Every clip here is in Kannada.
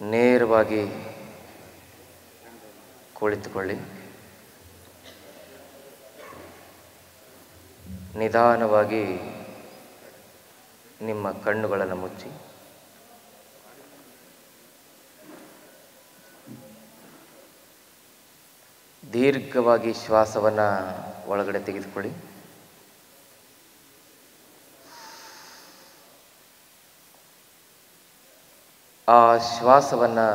ನೇರವಾಗಿ ಕುಳಿತುಕೊಳ್ಳಿ. ನಿಧಾನವಾಗಿ ನಿಮ್ಮ ಕಣ್ಣುಗಳನ್ನು ಮುಚ್ಚಿ ದೀರ್ಘವಾಗಿ ಶ್ವಾಸವನ್ನು ಒಳಗಡೆ ತೆಗೆದುಕೊಳ್ಳಿ. ಆ ಶ್ವಾಸವನ್ನು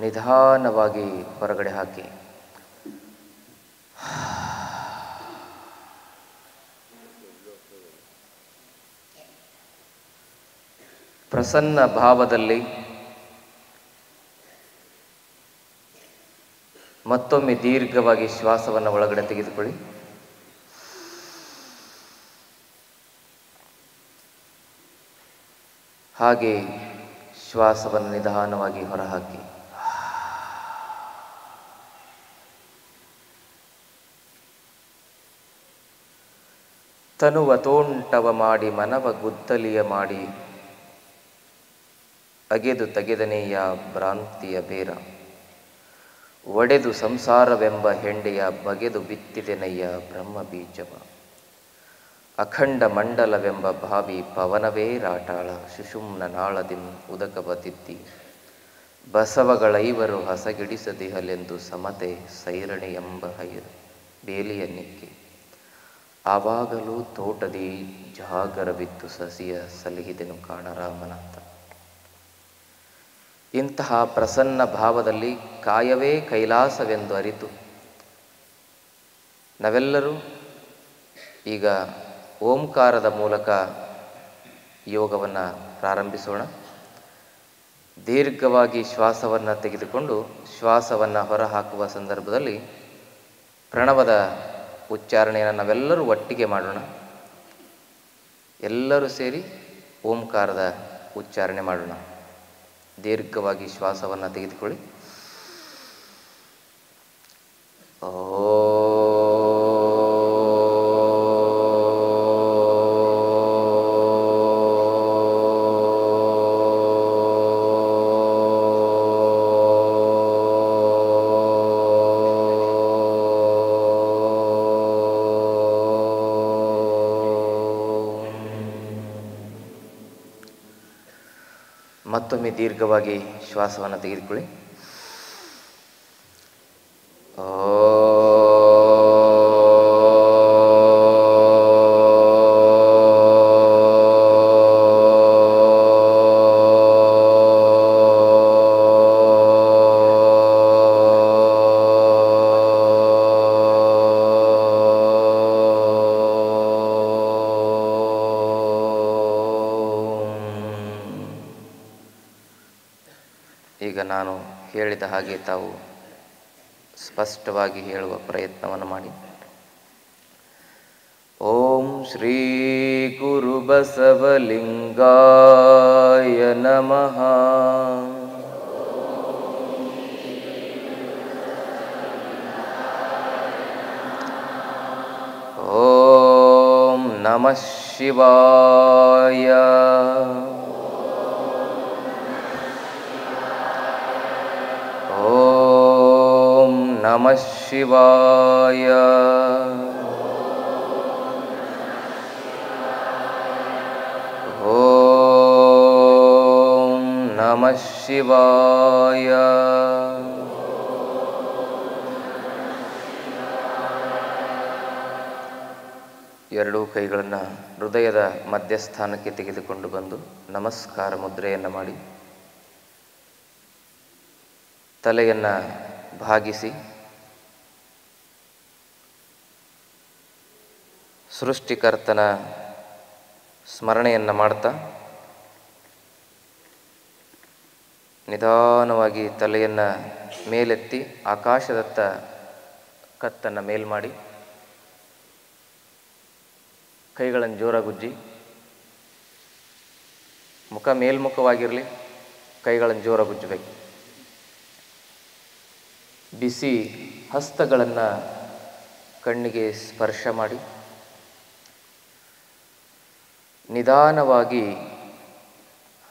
ನಿಧಾನವಾಗಿ ಹೊರಗಡೆ ಹಾಕಿ. ಪ್ರಸನ್ನ ಭಾವದಲ್ಲಿ ಮತ್ತೊಮ್ಮೆ ದೀರ್ಘವಾಗಿ ಶ್ವಾಸವನ್ನು ಒಳಗಡೆ ತೆಗೆದುಕೊಳ್ಳಿ. ಹಾಗೆ ಶ್ವಾಸವನ್ನು ನಿಧಾನವಾಗಿ ಹೊರಹಾಕಿ. ತನುವ ತೋಂಟವ ಮಾಡಿ ಮನವ ಗುದ್ದಲಿಯ ಮಾಡಿ ಅಗೆದು ತೆಗೆದನೆಯ ಭ್ರಾಂತಿಯ ಬೇರ ಒಡೆದು ಸಂಸಾರವೆಂಬ ಹೆಂಡೆಯ ಬಗೆದು ಬಿತ್ತಿದೆನಯ್ಯ ಬ್ರಹ್ಮ ಬೀಜವ ಅಖಂಡ ಮಂಡಲವೆಂಬ ಭಾವಿ ಪವನವೇ ರಾಟಾಳ ಸುಷುಮ್ನ ನಾಳದಿಂ ಉದಕವ ತಿದ್ದಿ ಬಸವಗಳೈವರು ಹಸಗಿಡಿಸದಿಹಲೆಂದು ಸಮತೆ ಸೈರಣಿ ಎಂಬ ಬೇಲಿಯ ನಿಕ್ಕೆ ಆವಾಗಲೂ ತೋಟದಿ ಜಾಗರವಿತ್ತು ಸಸಿಯ ಸಲಹಿದೆನು ಕಾಣರಾಮನಂತ. ಇಂತಹ ಪ್ರಸನ್ನ ಭಾವದಲ್ಲಿ ಕಾಯವೇ ಕೈಲಾಸವೆಂದು ಅರಿತು ನಾವೆಲ್ಲರೂ ಈಗ ಓಂಕಾರದ ಮೂಲಕ ಯೋಗವನ್ನು ಪ್ರಾರಂಭಿಸೋಣ. ದೀರ್ಘವಾಗಿ ಶ್ವಾಸವನ್ನು ತೆಗೆದುಕೊಂಡು ಶ್ವಾಸವನ್ನು ಹೊರಹಾಕುವ ಸಂದರ್ಭದಲ್ಲಿ ಪ್ರಣವದ ಉಚ್ಚಾರಣೆಯನ್ನು ನಾವೆಲ್ಲರೂ ಒಟ್ಟಿಗೆ ಮಾಡೋಣ. ಎಲ್ಲರೂ ಸೇರಿ ಓಂಕಾರದ ಉಚ್ಚಾರಣೆ ಮಾಡೋಣ. ದೀರ್ಘವಾಗಿ ಶ್ವಾಸವನ್ನು ತೆಗೆದುಕೊಳ್ಳಿ. ಮತ್ತೊಮ್ಮೆ ದೀರ್ಘವಾಗಿ ಶ್ವಾಸವನ್ನು ತೆಗೆದುಕೊಳ್ಳಿ. ಈಗ ನಾನು ಹೇಳಿದ ಹಾಗೆ ತಾವು ಸ್ಪಷ್ಟವಾಗಿ ಹೇಳುವ ಪ್ರಯತ್ನವನ್ನು ಮಾಡಿ. ಓಂ ಶ್ರೀ ಗುರು ಬಸವಲಿಂಗಾಯ ನಮಃ. ಓಂ ನಮಃ ಶಿವಾಯ. ನಮಃ ಶಿವಾಯ. ಓಂ ನಮಃ ಶಿವಾಯ. ಎರಡೂ ಕೈಗಳನ್ನು ಹೃದಯದ ಮಧ್ಯಸ್ಥಾನಕ್ಕೆ ತೆಗೆದುಕೊಂಡು ಬಂದು ನಮಸ್ಕಾರ ಮುದ್ರೆಯನ್ನು ಮಾಡಿ ತಲೆಯನ್ನು ಭಾಗಿಸಿ ಸೃಷ್ಟಿಕರ್ತನ ಸ್ಮರಣೆಯನ್ನು ಮಾಡ್ತಾ ನಿಧಾನವಾಗಿ ತಲೆಯನ್ನು ಮೇಲೆತ್ತಿ ಆಕಾಶದತ್ತ ಕತ್ತನ್ನು ಮೇಲ್ ಮಾಡಿ ಕೈಗಳನ್ನು ಜೋರಾಗುಜ್ಜಿ. ಮುಖ ಮೇಲ್ಮುಖವಾಗಿರಲಿ, ಕೈಗಳನ್ನು ಜೋರಾಗುಜ್ಜಬೇಕು. ಬಿಸಿ ಹಸ್ತಗಳನ್ನು ಕಣ್ಣಿಗೆ ಸ್ಪರ್ಶ ಮಾಡಿ ನಿಧಾನವಾಗಿ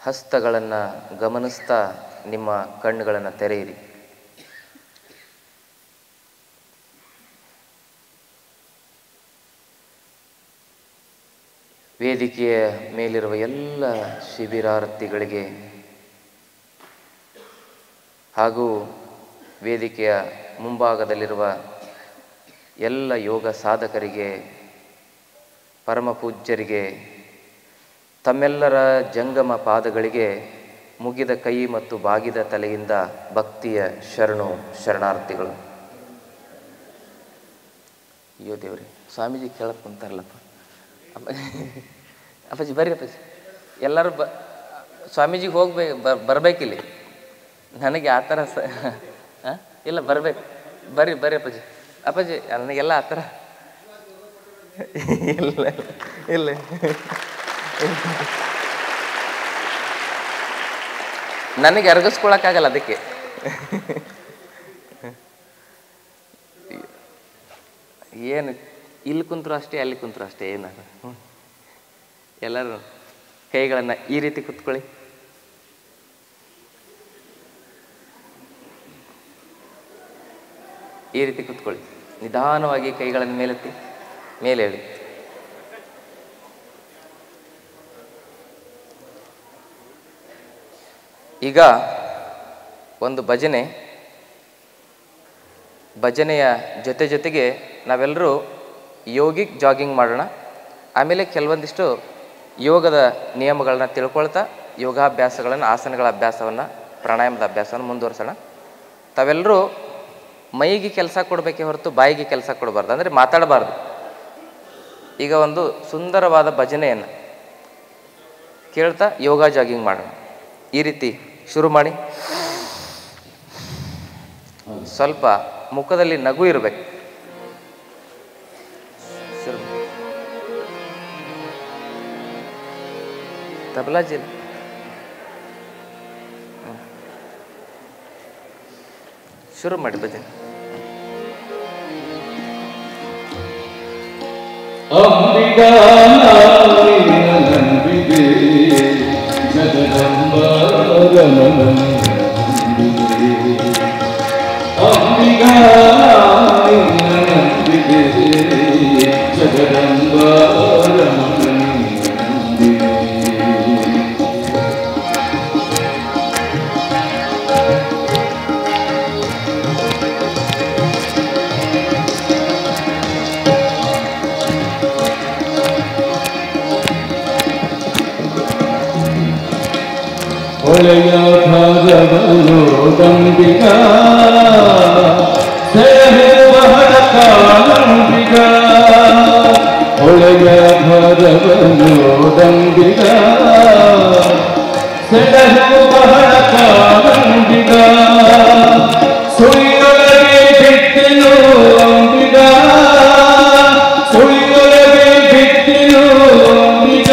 ಹಸ್ತಗಳನ್ನು ಗಮನಿಸ್ತಾ ನಿಮ್ಮ ಕಣ್ಣುಗಳನ್ನು ತೆರೆಯಿರಿ. ವೇದಿಕೆಯ ಮೇಲಿರುವ ಎಲ್ಲ ಶಿಬಿರಾರ್ಥಿಗಳಿಗೆ ಹಾಗೂ ವೇದಿಕೆಯ ಮುಂಭಾಗದಲ್ಲಿರುವ ಎಲ್ಲ ಯೋಗ ಸಾಧಕರಿಗೆ, ಪರಮ ಪೂಜ್ಯರಿಗೆ, ತಮ್ಮೆಲ್ಲರ ಜಂಗಮ ಪಾದಗಳಿಗೆ ಮುಗಿದ ಕೈ ಮತ್ತು ಬಾಗಿದ ತಲೆಯಿಂದ ಭಕ್ತಿಯ ಶರಣಾರ್ಥಿಗಳು. ಅಯ್ಯೋ ದೇವ್ರಿ, ಸ್ವಾಮೀಜಿ ಕೇಳಕ್ಕೆ ಕುಂತಾರಲ್ಲಪ್ಪ. ಅಪ್ಪಾಜಿ ಬರ್ರಿ ಅಪ್ಪಾಜಿ, ಎಲ್ಲರೂ ಸ್ವಾಮೀಜಿಗೆ ಬರ್ಬೇಕಿಲ್ಲಿ. ನನಗೆ ಆ ಥರ ಇಲ್ಲ, ಬರ್ಬೇಕು. ಬರ್ರಿ ಅಪ್ಪಾಜಿ. ಅಪ್ಪಾಜಿ ನನಗೆಲ್ಲ ಆ ಥರ ಇಲ್ಲ ಇಲ್ಲ ನನಗೆ ಅರಗಿಸ್ಕೊಳಕ್ಕಾಗಲ್ಲ, ಅದಕ್ಕೆ. ಏನು ಇಲ್ಲಿ ಕುಂತರು ಅಷ್ಟೇ, ಅಲ್ಲಿ ಕುಂತರು ಅಷ್ಟೇ. ಏನು ಎಲ್ಲರೂ ಕೈಗಳನ್ನು ಈ ರೀತಿ ಕುತ್ಕೊಳ್ಳಿ. ಈ ರೀತಿ ಕುತ್ಕೊಳ್ಳಿ. ನಿಧಾನವಾಗಿ ಕೈಗಳನ್ನು ಮೇಲೆತ್ತಿ, ಮೇಲೆ ಹೇಳಿ. ಈಗ ಒಂದು ಭಜನೆಯ ಜೊತೆಗೆ ನಾವೆಲ್ಲರೂ ಯೋಗಿಕ್ ಜಾಗಿಂಗ್ ಮಾಡೋಣ. ಆಮೇಲೆ ಕೆಲವೊಂದಿಷ್ಟು ಯೋಗದ ನಿಯಮಗಳನ್ನ ತಿಳ್ಕೊಳ್ತಾ ಯೋಗಾಭ್ಯಾಸಗಳನ್ನು, ಆಸನಗಳ ಅಭ್ಯಾಸವನ್ನು, ಪ್ರಾಣಾಯಾಮದ ಅಭ್ಯಾಸವನ್ನು ಮುಂದುವರಿಸೋಣ. ತಾವೆಲ್ಲರೂ ಮೈಗೆ ಕೆಲಸ ಕೊಡಬೇಕೇ ಹೊರತು ಬಾಯಿಗೆ ಕೆಲಸ ಕೊಡಬಾರ್ದು, ಅಂದರೆ ಮಾತಾಡಬಾರ್ದು. ಈಗ ಒಂದು ಸುಂದರವಾದ ಭಜನೆಯನ್ನು ಕೇಳ್ತಾ ಯೋಗ ಜಾಗಿಂಗ್ ಮಾಡೋಣ. ಈ ರೀತಿ ಶುರು ಮಾಡಿ. ಸ್ವಲ್ಪ ಮುಖದಲ್ಲಿ ನಗು ಇರಬೇಕು. ತಬಲಾಜಿ ಶುರು ಮಾಡಿ ಭಜನೆ. ಅಂಬಿಗಾ ನಂಬಿದೆ ಅಂಬಿಗಾ ನಂಬಿದೆ ಒಳೆಯ ಭಾಗವನು ದಂಬಿಗ ಬಹಳ ಕಾಲಂಬಿಗ ಒಳೆಯ ಭಾಗವನು ದಂಬಿಗ ಬಹಳ ಕಾಲಂಬಿಗ ಸುಳಿಯೊಳಗೆ ಬಿಟ್ಟಿನು ಅಂಬಿಗ ಸುಳಿಯೊಳಗೆ ಬಿಟ್ಟಿನು ಅಂಬಿಗ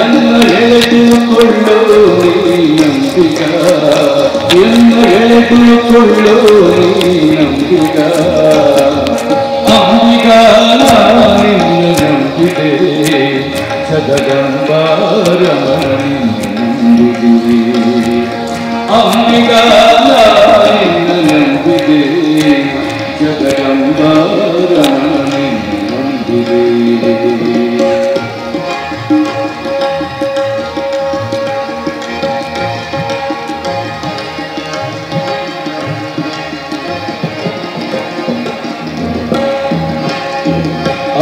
ಎನ್ನು ಎಳೆದುಕೊಳ್ಳು ನಂಬಿಗ ಎನ್ನು ಎಳೆದುಕೊಳ್ಳು ನಂಬಿಗ ಅಂಬಿಗ ನಿನ್ನ ನಂಬಿದೆ ಜಗದಂಬಾರಮಣಿ ನಂಬಿದೆ ಅಂಬಿಗ ನಿನ್ನ ನಂಬಿದೆ ಜಗದಂಬಾರಮಣಿ ನಂಬಿದೆ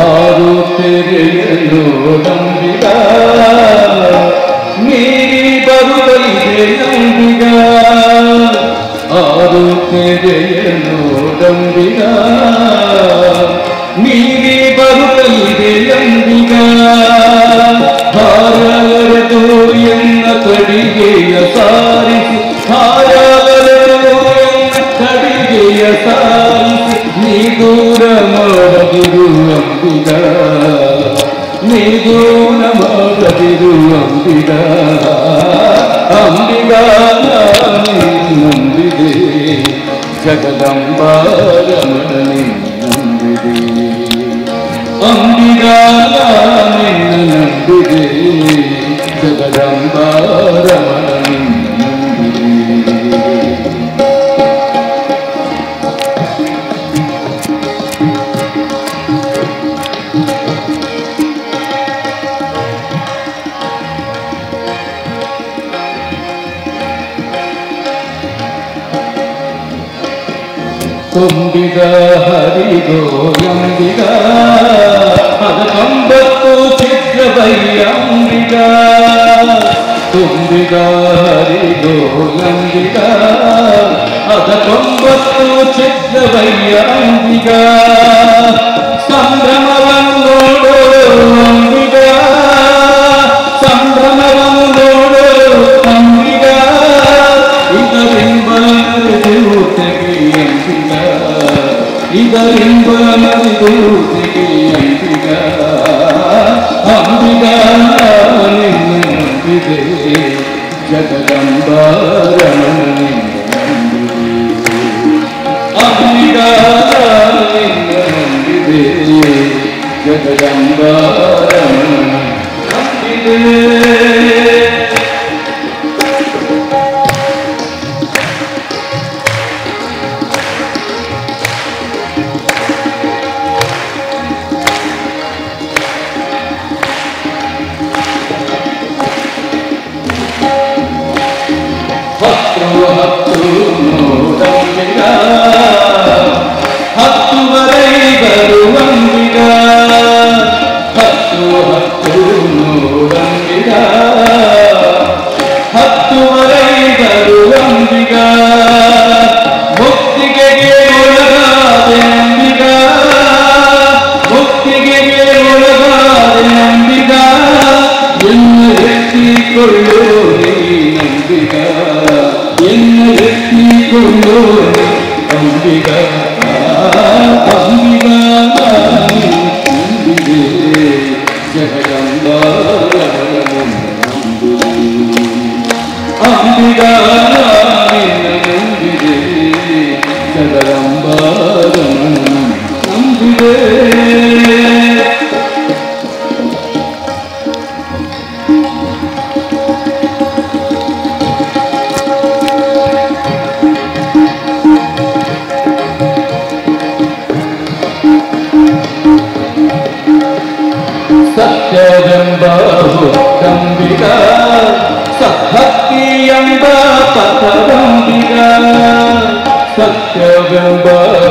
ಆರು ತೆರೆಯಲು ನಂಬಿಗ ನೀರಿ ಬರುತ್ತಲಿದೆ ನಂಬಿಗ ಆರು ತೆರೆಯಲು ನಂಬಿಗ ನೀರಿ ಬರುತ್ತಲಿದೆ ನಂಬಿಗ ಹಾರವರೆದು ಎನ್ನ ಕಡಿಗೆಯ ಸಾರಿಸಿ ಹಾರವರೆದು ಎನ್ನ ಕಡಿಗೆಯ ಸಾರಿಸಿ ನೀ ದೂರ ಮಾಡದಿರು ಅಂಬಿಗ ನೀ ದೂರ ಮಾಡದಿರು ಅಂಬಿಗ ಅಂಬಿಗ ನಂಬಿದೆ ಜಗದಂಬಾರಮಣಿ ನಂಬಿದೆ ಅಂಬಿಗ ನಂಬಿದೆ ಜಗದಂಬಾರಮಣಿ ನಂಬಿದೆ ತುಂಬಿದ ಹರಿಗೋಲಂಬಿಗ ಅದ 90 ಚಿತ್ರವಯ್ಯಂಬಿಗ ತುಂಬಿದ ಹರಿಗೋಲಂಬಿಗ ಅದ 90 ಚಿತ್ರವಯ್ಯಂಬಿಗ ಸಂಭ್ರಮವನ್ನು ನೋಡೋ ಅಂಬಿಗ ಸಂಭ್ರಮವನ್ನು ನೋಡೋ ಅಂಬಿಗ ಇದರಿಂದ ಮರಿದು ತೆಗೆಯಂಬಿಗ ಇದರಿಂದ ಮರಿದು ತೆಗೆಯಂಬಿಗ ಅಂಬಿಗ ನಿನ್ನ ನಂಬಿದೆ ಜಗದಂಬಾರಮಣ ಅಂಬಿಗ ನಿನ್ನ ನಂಬಿದೆ ಜಗದಂಬಾರಮಣ ನಂಬಿದೆ ಹತ್ತು ನೋಡಂಬಿಗ ಹತ್ತುವರೆ ಬರುವಂಬಿಗ ಹತ್ತು ನೋಡಂಬಿಗ ಹತ್ತುವರೆ ಬರುವಂಬಿಗ ಮುಕ್ತಿಗೆ ಒಳಗಾದೆ ಅಂಬಿಗ ಮುಕ್ತಿಗೆ ಒಳಗಾದೆ ಅಂಬಿಗ ಎಲ್ಲ ಎತ್ತಿಕೊಳ್ಳೋ ನಂಬಿಗ ಎಲ್ಲ ಎತ್ತಿಕೊಳ್ಳೋ ಅಂಬಿಗ ಅಂಬಿಗ ನಂಬಿದೆ ಅಂಬಿಗ ನಂಬಿದೆ ಜಗದಂಬಾರಮಣ ನಂಬಿದೆ ಸತ್ಯವೆಂಬ ಹುಟ್ಟಂಬಿಗ ಸದ್ಭಕ್ತಿಯೆಂಬ ಪಥದಂಬಿಗ ಸತ್ಯವೆಂಬ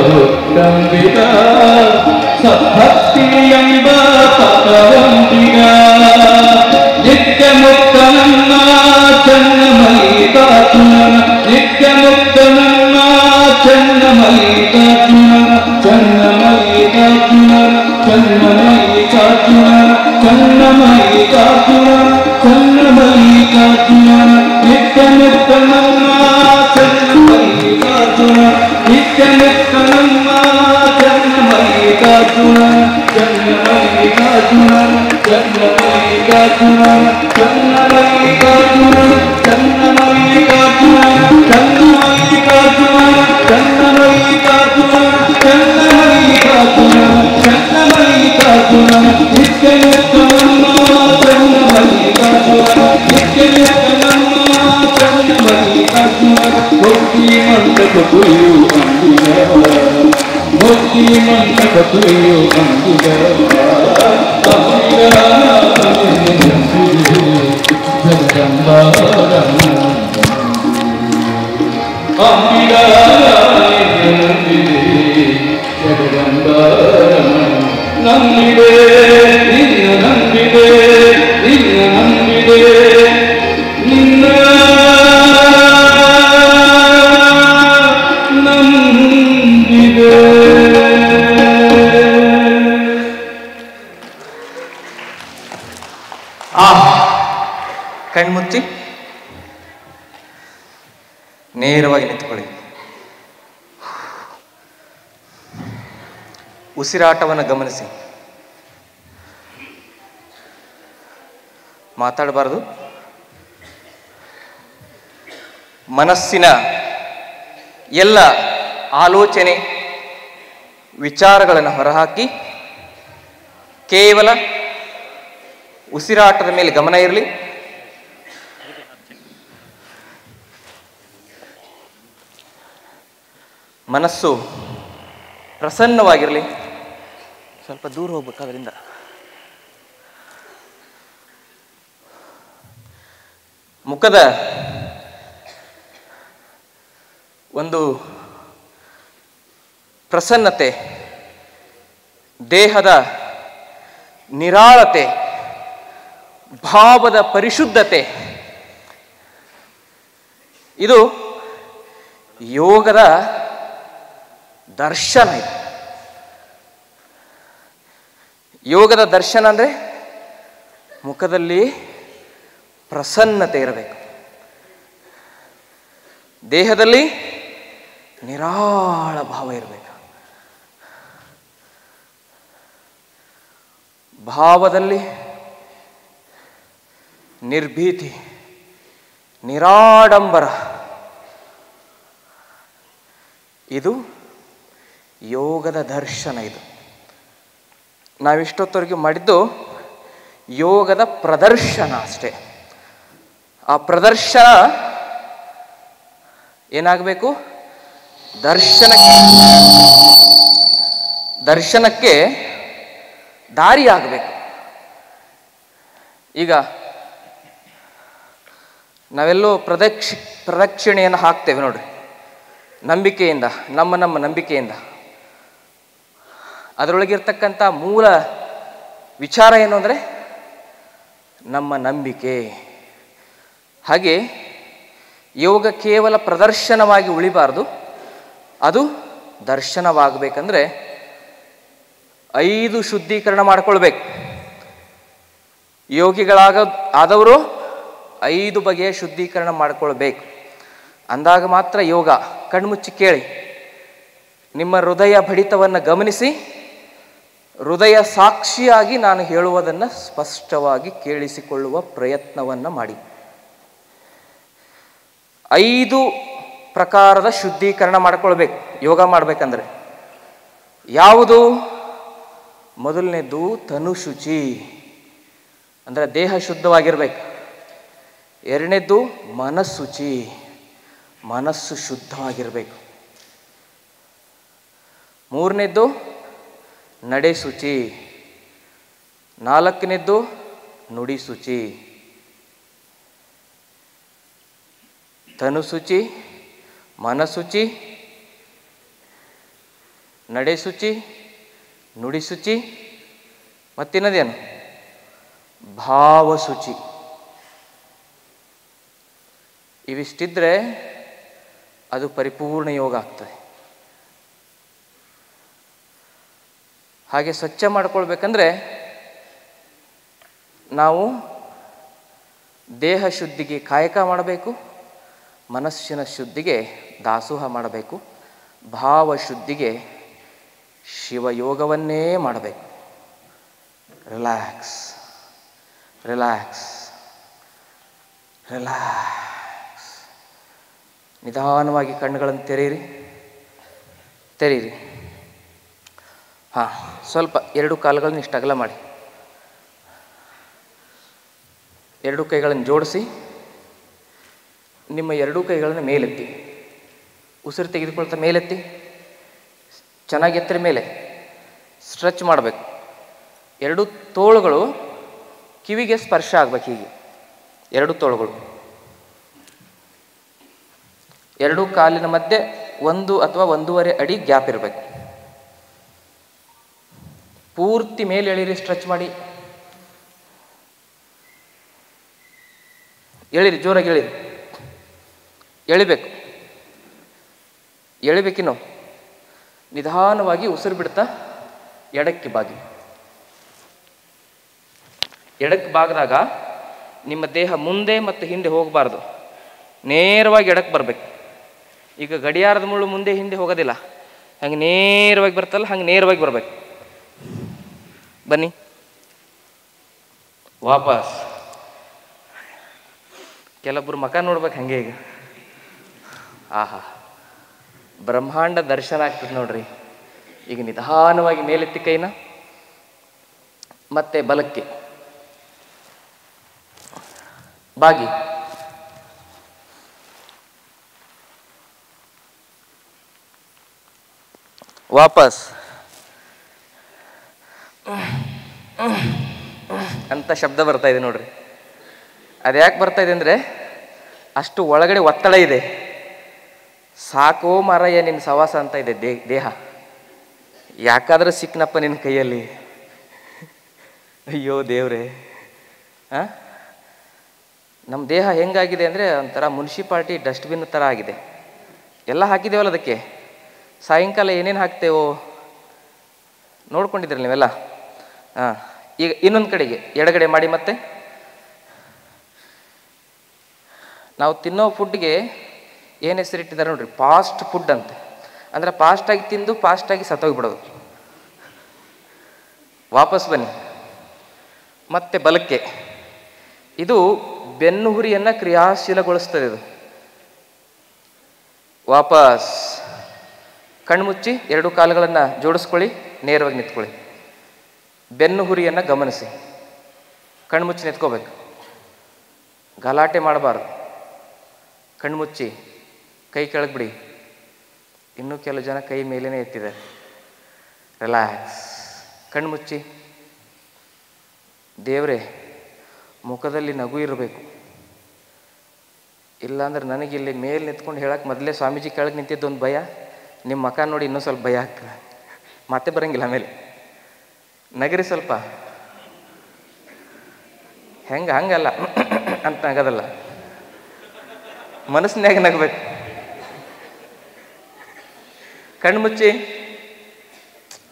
ಹುಟ್ಟಂಬಿಗ ಸದ್ಭಕ್ತಿಯೆಂಬ ಪಥದಂಬಿಗ ನಿತ್ಯ ಮುಕ್ತನನ್ನ ಚನ್ನಮಲ್ಲಿಕಾರ್ಜುನ ನಿತ್ಯ ಮುಕ್ತನನ್ನ ಚನ್ನಮಲ್ಲಿಕಾರ್ಜುನ ಚನ್ನಮಲ್ಲಿಕಾರ್ಜುನ ಚನ್ನಮಲ್ಲಿಕಾರ್ಜುನ ಚನ್ನಮಲ್ಲಿಕಾರ್ಜುನ ಚನ್ನಮಲ್ಲಿಕಾರ್ಜುನ ನಿತ್ಯ ಮುಕ್ತನನ್ನ ಚನ್ನಮಲ್ಲಿಕಾರ್ಜುನ ನಿತ್ಯ ಮುಕ್ತನನ್ನ ಚನ್ನಮಲ್ಲಿಕಾರ್ಜುನ ಚನ್ನಮಲ್ಲಿಕಾರ್ಜುನ ಚನ್ನಮಲ್ಲಿಕಾರ್ಜುನ ಚನ್ನಮಲ್ಲಿಕಾರ್ಜುನ ಚನ್ನಮಲ್ಲಿಕಾರ್ಜುನ ಚನ್ನಮಲ್ಲಿಕಾರ್ಜುನ ಚನ್ನಮಲ್ಲಿಕಾರ್ಜುನ ಚನ್ನಮಲ್ಲಿಕಾರ್ಜುನ ಚನ್ನಮಲ್ಲಿಕಾರ್ಜುನ ನಿತ್ಯ ಮುಕ್ತನನ್ನ ಚನ್ನಮಲ್ಲಿಕಾರ್ಜುನ ನಿತ್ಯ ಮುಕ್ತನನ್ನ ಚನ್ನಮಲ್ಲಿಕಾರ್ಜುನ ಮುಕ್ತಿ ಮಂಟಪ ತುಳಿಯು ಅಂಬಿಗ ಮುಕ್ತಿ ಮಂಟಪ ತುಳಿಯು ಅಂಬಿಗ ಅಂಬಿಗ ಜಗದಂಬಾರಮಣ ಅಂಬಿಗ ನಂಬಿದೆ ಜಗದಂಬಾರಮಣ ನಂಬಿದೆ ನಿನ್ನ ನಂಬಿದೆ ನಿನ್ನ ನಂಬಿದೆ ನಿನ್ನ ನಂಬಿದೆ ಕಣ್ಮುಚ್ಚಿ ನೇರವಾಗಿ ನಿಂತುಕೊಳ್ಳಿ. ಉಸಿರಾಟವನ್ನು ಗಮನಿಸಿ. ಮಾತಾಡಬಾರದು. ಮನಸ್ಸಿನ ಎಲ್ಲ ಆಲೋಚನೆ ವಿಚಾರಗಳನ್ನು ಹೊರಹಾಕಿ ಕೇವಲ ಉಸಿರಾಟದ ಮೇಲೆ ಗಮನ ಇರಲಿ. ಮನಸ್ಸು ಪ್ರಸನ್ನವಾಗಿರಲಿ. ಸ್ವಲ್ಪ ದೂರ ಹೋಗ್ಬೇಕಾದ್ರಿಂದ ಮುಖದ ಒಂದು ಪ್ರಸನ್ನತೆ, ದೇಹದ ನಿರಾಳತೆ, ಭಾವದ ಪರಿಶುದ್ಧತೆ, ಇದು ಯೋಗದ ದರ್ಶನ. ಇದು ಯೋಗದ ದರ್ಶನ ಅಂದರೆ ಮುಖದಲ್ಲಿ ಪ್ರಸನ್ನತೆ ಇರಬೇಕು, ದೇಹದಲ್ಲಿ ನಿರಾಳ ಭಾವ ಇರಬೇಕು, ಭಾವದಲ್ಲಿ ನಿರ್ಭೀತಿ, ನಿರಾಡಂಬರ. ಇದು ಯೋಗದ ದರ್ಶನ. ಇದು ನಾವಿಷ್ಟೊತ್ತವರೆಗೆ ಮಾಡಿದ್ದು ಯೋಗದ ಪ್ರದರ್ಶನ ಅಷ್ಟೇ. ಆ ಪ್ರದರ್ಶನ ಏನಾಗಬೇಕು? ದರ್ಶನಕ್ಕೆ ದಾರಿಯಾಗಬೇಕು. ಈಗ ನಾವೆಲ್ಲೋ ಪ್ರದಕ್ಷಿಣೆಯನ್ನು ಹಾಕ್ತೇವೆ ನೋಡ್ರಿ, ನಂಬಿಕೆಯಿಂದ, ನಮ್ಮ ನಂಬಿಕೆಯಿಂದ. ಅದರೊಳಗಿರ್ತಕ್ಕಂಥ ಮೂಲ ವಿಚಾರ ಏನು ಅಂದರೆ ನಮ್ಮ ನಂಬಿಕೆ. ಹಾಗೆ ಯೋಗ ಕೇವಲ ಪ್ರದರ್ಶನವಾಗಿ ಉಳಿಬಾರ್ದು, ಅದು ದರ್ಶನವಾಗಬೇಕಂದ್ರೆ 5 ಶುದ್ಧೀಕರಣ ಮಾಡಿಕೊಳ್ಬೇಕು. ಆದವರು 5 ಬಗೆಯ ಶುದ್ಧೀಕರಣ ಮಾಡಿಕೊಳ್ಬೇಕು. ಅಂದಾಗ ಮಾತ್ರ ಯೋಗ. ಕಣ್ಮುಚ್ಚಿ ಕೇಳಿ, ನಿಮ್ಮ ಹೃದಯ ಬಡಿತವನ್ನು ಗಮನಿಸಿ, ಹೃದಯ ಸಾಕ್ಷಿಯಾಗಿ ನಾನು ಹೇಳುವುದನ್ನು ಸ್ಪಷ್ಟವಾಗಿ ಕೇಳಿಸಿಕೊಳ್ಳುವ ಪ್ರಯತ್ನವನ್ನು ಮಾಡಿ. 5 ಪ್ರಕಾರದ ಶುದ್ಧೀಕರಣ ಮಾಡಿಕೊಳ್ಬೇಕು ಯೋಗ ಮಾಡಬೇಕಂದ್ರೆ. ಯಾವುದು? ಮೊದಲನೇದು ತನುಶುಚಿ, ಅಂದರೆ ದೇಹ ಶುದ್ಧವಾಗಿರ್ಬೇಕು. ಎರಡನೇದ್ದು ಮನಸ್ಸುಚಿ, ಮನಸ್ಸು ಶುದ್ಧವಾಗಿರಬೇಕು. ಮೂರನೇದ್ದು ನಡೆಸುಚಿ. ನಾಲ್ಕನೇದ್ದು ನುಡಿಸುಚಿ. ತನುಶುಚಿ, ಮನಸ್ಸುಚಿ, ನಡೆಸುಚಿ, ನುಡಿಸುಚಿ, ಮತ್ತಿನ್ನದೇನು? ಭಾವಶುಚಿ. ಇವಿಷ್ಟಿದ್ರೆ ಅದು ಪರಿಪೂರ್ಣ ಯೋಗ ಆಗ್ತದೆ. ಹಾಗೆ ಸ್ವಚ್ಛ ಮಾಡಿಕೊಳ್ಬೇಕಂದ್ರೆ ನಾವು ದೇಹ ಶುದ್ಧಿಗೆ ಕಾಯಕ ಮಾಡಬೇಕು, ಮನಸ್ಸಿನ ಶುದ್ಧಿಗೆ ದಾಸೋಹ ಮಾಡಬೇಕು, ಭಾವಶುದ್ಧಿಗೆ ಶಿವಯೋಗವನ್ನೇ ಮಾಡಬೇಕು. Relax, relax, relax. ನಿಧಾನವಾಗಿ ಕಣ್ಣುಗಳನ್ನು ತೆರೀರಿ. ಹಾಂ, ಸ್ವಲ್ಪ 2 ಕಾಲುಗಳನ್ನು ಇಷ್ಟು ಅಗಲ ಮಾಡಿ, 2 ಕೈಗಳನ್ನು ಜೋಡಿಸಿ, ನಿಮ್ಮ 2 ಕೈಗಳನ್ನು ಮೇಲೆತ್ತಿ, ಉಸಿರು ತೆಗೆದುಕೊಳ್ತಾ ಮೇಲೆತ್ತಿ, ಚೆನ್ನಾಗಿ ಎತ್ತರ ಮೇಲೆ ಸ್ಟ್ರೆಚ್ ಮಾಡಬೇಕು. 2 ತೋಳುಗಳು ಕಿವಿಗೆ ಸ್ಪರ್ಶ ಆಗ್ಬೇಕು. ಹೀಗೆ 2 ತೋಳುಗಳು, 2 ಕಾಲಿನ ಮಧ್ಯೆ 1 ಅಥವಾ 1.5 ಅಡಿ ಗ್ಯಾಪ್ ಇರಬೇಕು. ಪೂರ್ತಿ ಮೇಲೆ ಎಳೀರಿ, ಸ್ಟ್ರೆಚ್ ಮಾಡಿ, ಎಳೀರಿ, ಜೋರಾಗಿ ಎಳಿಬೇಕಿನ್ನು. ನಿಧಾನವಾಗಿ ಉಸಿರು ಬಿಡ್ತಾ ಎಡಕ್ಕೆ ಬಾಗಿ. ಎಡಕ್ಕೆ ಬಾಗಿದಾಗ ನಿಮ್ಮ ದೇಹ ಮುಂದೆ ಮತ್ತು ಹಿಂದೆ ಹೋಗಬಾರ್ದು, ನೇರವಾಗಿ ಎಡಕ್ಕೆ ಬರಬೇಕು. ಈಗ ಗಡಿಯಾರದ ಮುಳ್ಳು ಮುಂದೆ ಹಿಂದೆ ಹೋಗೋದಿಲ್ಲ, ಹಂಗೆ ನೇರವಾಗಿ ಬರ್ತಲ್ಲ, ಹಂಗೆ ನೇರವಾಗಿ ಬರಬೇಕು. ಬನ್ನಿ, ವಾಪಸ್. ಕೆಲವೊಬ್ಬರು ಮಕ ನೋಡ್ಬೇಕು ಹಂಗೆ. ಈಗ ಆಹಾ, ಬ್ರಹ್ಮಾಂಡ ದರ್ಶನ ಆಗ್ತದೆ ನೋಡ್ರಿ. ಈಗ ನಿಧಾನವಾಗಿ ಮೇಲೆತ್ತಿ ಕೈನ, ಮತ್ತೆ ಬಲಕ್ಕೆ ಬಾಗಿ. ವಾಪಸ್ ಅಂತ ಶಬ್ದ ಬರ್ತಾ ಇದೆ ನೋಡ್ರಿ. ಅದು ಯಾಕೆ ಬರ್ತಾ ಇದೆ ಅಂದರೆ ಅಷ್ಟು ಒಳಗಡೆ ಒತ್ತಡ ಇದೆ. ಸಾಕೋ ಮಾರಾಯ ನಿನ್ನ ಸವಾಸ ಅಂತ ಇದೆ ದೇಹ. ಯಾಕಾದ್ರೆ ಸಿಕ್ಕನಪ್ಪ ನಿನ್ನ ಕೈಯಲ್ಲಿ. ಅಯ್ಯೋ ದೇವ್ರೆ. ನಮ್ಮ ದೇಹ ಹೆಂಗಾಗಿದೆ ಅಂದರೆ ಒಂಥರ ಮುನ್ಸಿಪಾಲ್ಟಿ ಡಸ್ಟ್ಬಿನ್ ಥರ ಆಗಿದೆ. ಎಲ್ಲ ಹಾಕಿದ್ದೇವಲ್ಲ ಅದಕ್ಕೆ. ಸಾಯಂಕಾಲ ಏನೇನು ಹಾಕ್ತೇವೋ ನೋಡ್ಕೊಂಡಿದ್ರಲ್ಲ ನೀವೆಲ್ಲ. ಈಗ ಇನ್ನೊಂದು ಕಡೆಗೆ ಎಡಗಡೆ ಮಾಡಿ. ಮತ್ತೆ ನಾವು ತಿನ್ನೋ ಫುಡ್ಗೆ ಏನು ಹೆಸರಿಟ್ಟಿದ್ದಾರೆ ನೋಡ್ರಿ, ಫಾಸ್ಟ್ ಫುಡ್ ಅಂತ. ಅಂದರೆ ಫಾಸ್ಟಾಗಿ ತಿಂದು ಫಾಸ್ಟಾಗಿ ಸತ್ತೋಗಿಬಿಡೋದು. ವಾಪಸ್ ಬನ್ನಿ ಮತ್ತೆ ಬಲಕ್ಕೆ. ಇದು ಬೆನ್ನು ಹುರಿಯನ್ನು ಕ್ರಿಯಾಶೀಲಗೊಳಿಸ್ತದೆ. ಇದು ವಾಪಸ್ ಕಣ್ಮುಚ್ಚಿ 2 ಕಾಲುಗಳನ್ನು ಜೋಡಿಸ್ಕೊಳ್ಳಿ, ನೇರವಾಗಿ ನಿಂತ್ಕೊಳ್ಳಿ. ಬೆನ್ನು ಹುರಿಯನ್ನು ಗಮನಿಸಿ. ಕಣ್ಮುಚ್ಚಿ ನಿಂತ್ಕೋಬೇಕು, ಗಲಾಟೆ ಮಾಡಬಾರ್ದು. ಕಣ್ಮುಚ್ಚಿ ಕೈ ಕೆಳಗೆ ಬಿಡಿ. ಇನ್ನೂ ಕೆಲವು ಜನ ಕೈ ಮೇಲೇ ಎತ್ತಿದ್ದಾರೆ. ರಿಲ್ಯಾಕ್ಸ್. ಕಣ್ಮುಚ್ಚಿ. ದೇವರೇ, ಮುಖದಲ್ಲಿ ನಗು ಇರಬೇಕು. ಇಲ್ಲಾಂದ್ರೆ ನನಗಿಲ್ಲಿ ಮೇಲೆ ನಿಂತ್ಕೊಂಡು ಹೇಳಕ್ಕೆ ಮೊದಲೇ ಸ್ವಾಮೀಜಿ ಕೆಳಗೆ ನಿಂತಿದ್ದೊಂದು ಭಯ. ನಿಮ್ಮ ಮುಖ ನೋಡಿ ಇನ್ನೂ ಸ್ವಲ್ಪ ಭಯ ಆಗ್ತದೆ. ಮತ್ತೆ ಬರೋಂಗಿಲ್ಲ ಆಮೇಲೆ. ನಗರಿ ಸ್ವಲ್ಪ. ಹಂಗಲ್ಲ ಅಂತ ನಗದಲ್ಲ, ಮನಸ್ಸಿನಾಗ ನಗಬೇಕು. ಕಣ್ಮುಚ್ಚಿ.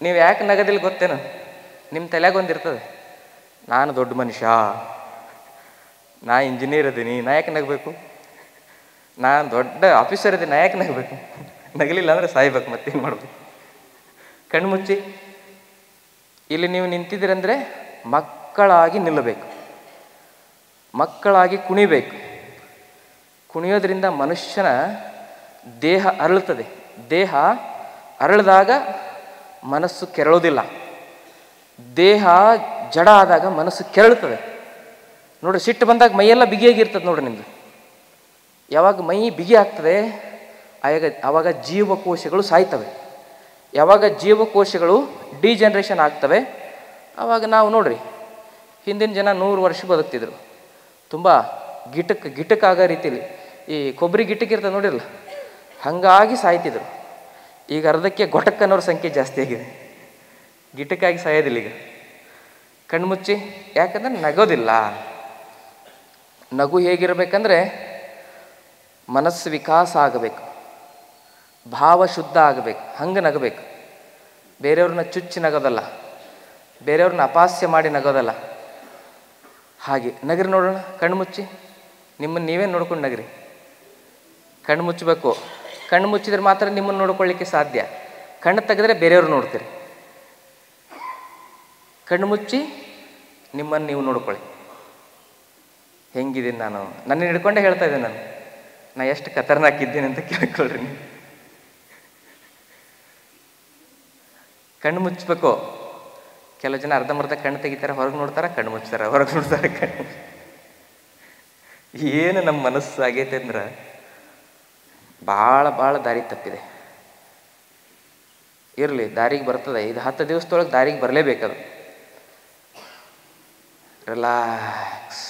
ನೀವು ಯಾಕೆ ನಗದಿಲ್ಲ ಗೊತ್ತೇನು? ನಿಮ್ಮ ತಲೆಗೊಂದಿರ್ತದೆ, ನಾನು ದೊಡ್ಡ ಮನುಷ್ಯ, ನಾ ಇಂಜಿನಿಯರ್ ಅದೀನಿ, ನಾ ಯಾಕೆ ನಗಬೇಕು? ನಾನು ದೊಡ್ಡ ಆಫೀಸರ್ ಇದೀನಿ, ನಾ ಯಾಕೆ ನಗಬೇಕು? ನಗಲಿಲ್ಲ ಅಂದರೆ ಸಾಯ್ಬೇಕು, ಮತ್ತೇನು ಮಾಡಬೇಕು? ಕಣ್ಮುಚ್ಚಿ. ಇಲ್ಲಿ ನೀವು ನಿಂತಿದ್ದೀರಂದರೆ ಮಕ್ಕಳಾಗಿ ನಿಲ್ಲಬೇಕು, ಮಕ್ಕಳಾಗಿ ಕುಣಿಬೇಕು. ಕುಣಿಯೋದ್ರಿಂದ ಮನುಷ್ಯನ ದೇಹ ಅರಳುತ್ತದೆ. ದೇಹ ಅರಳಿದಾಗ ಮನಸ್ಸು ಕೆರಳೋದಿಲ್ಲ. ದೇಹ ಜಡ ಆದಾಗ ಮನಸ್ಸು ಕೆರಳುತ್ತದೆ. ನೋಡಿರಿ, ಸಿಟ್ಟು ಬಂದಾಗ ಮೈಯೆಲ್ಲ ಬಿಗಿಯಾಗಿರ್ತದೆ ನೋಡ್ರಿ ನಿಮ್ಮದು. ಯಾವಾಗ ಮೈ ಬಿಗಿ ಆಗ್ತದೆ ಆವಾಗ ಜೀವಕೋಶಗಳು ಸಾಯ್ತವೆ. ಯಾವಾಗ ಜೀವಕೋಶಗಳು ಡಿಜನರೇಷನ್ ಆಗ್ತವೆ ಆವಾಗ ನಾವು ನೋಡ್ರಿ, ಹಿಂದಿನ ಜನ 100 ವರ್ಷ ಬದುಕ್ತಿದ್ರು. ತುಂಬ ಗಿಟಕ್ಕಾಗೋ ರೀತಿಯಲ್ಲಿ, ಈ ಕೊಬ್ಬರಿ ಗಿಟಕ್ಕಿರ್ತದೆ ನೋಡಿರಲ್ಲ, ಹಾಗಾಗಿ ಸಾಯ್ತಿದ್ರು. ಈಗ ಅರ್ಧಕ್ಕೆ ಗೊಟಕ್ಕನ್ನೋರ ಸಂಖ್ಯೆ ಜಾಸ್ತಿ ಆಗಿದೆ. ಗಿಟಕ್ಕಾಗಿ ಸಾಯೋದಿಲ್ಲ ಈಗ. ಕಣ್ಮುಚ್ಚಿ. ಯಾಕಂದ್ರೆ ನಗೋದಿಲ್ಲ. ನಗು ಹೇಗಿರಬೇಕಂದ್ರೆ ಮನಸ್ಸು ವಿಕಾಸ ಆಗಬೇಕು, ಭಾವ ಶುದ್ಧ ಆಗಬೇಕು, ಹಂಗೆ ನಗಬೇಕು. ಬೇರೆಯವ್ರನ್ನ ಚುಚ್ಚಿ ನಗೋದಲ್ಲ, ಬೇರೆಯವ್ರನ್ನ ಅಪಾಸ್ಯ ಮಾಡಿ ನಗೋದಲ್ಲ. ಹಾಗೆ ನಗರಿ ನೋಡೋಣ. ಕಣ್ಮುಚ್ಚಿ. ನಿಮ್ಮನ್ನು ನೀವೇ ನೋಡ್ಕೊಂಡು ನಗರಿ. ಕಣ್ಣು ಮುಚ್ಚಬೇಕು. ಕಣ್ಣು ಮುಚ್ಚಿದ್ರೆ ಮಾತ್ರ ನಿಮ್ಮನ್ನು ನೋಡ್ಕೊಳ್ಳಿಕ್ಕೆ ಸಾಧ್ಯ. ಕಣ್ಣು ತೆಗೆದ್ರೆ ಬೇರೆಯವ್ರು ನೋಡ್ತೀರಿ. ಕಣ್ಣು ಮುಚ್ಚಿ ನಿಮ್ಮನ್ನು ನೀವು ನೋಡ್ಕೊಳ್ಳಿ. ಹೆಂಗಿದ್ದೀನಿ ನಾನು? ನನ್ನ ಹಿಡ್ಕೊಂಡೇ ಹೇಳ್ತಾ ಇದ್ದೀನಿ ನಾ ಎಷ್ಟು ಖತರ್ನಾಕಿದ್ದೀನಿ ಅಂತ ಕೇಳ್ಕೊಳ್ರಿ ನೀವು. ಕಣ್ಣು ಮುಚ್ಚಬೇಕು. ಕೆಲವು ಜನ ಅರ್ಧಂಬರ್ಧ ಕಣ್ಣು ತೆಗಿತಾರೆ, ಹೊರಗೆ ನೋಡ್ತಾರೆ, ಕಣ್ಣು ಮುಚ್ತಾರೆ, ಹೊರಗೆ ನೋಡ್ತಾರೆ, ಕಣ್ಣು. ಏನು ನಮ್ಮ ಮನಸ್ಸು ಆಗೈತೆ ಅಂದ್ರೆ ಭಾಳ ದಾರಿ ತಪ್ಪಿದೆ. ಇರಲಿ, ದಾರಿಗೆ ಬರ್ತದೆ. ಇದು 10 ದಿವಸದೊಳಗೆ ದಾರಿಗೆ ಬರಲೇಬೇಕದು. ರಿಲ್ಯಾಕ್ಸ್.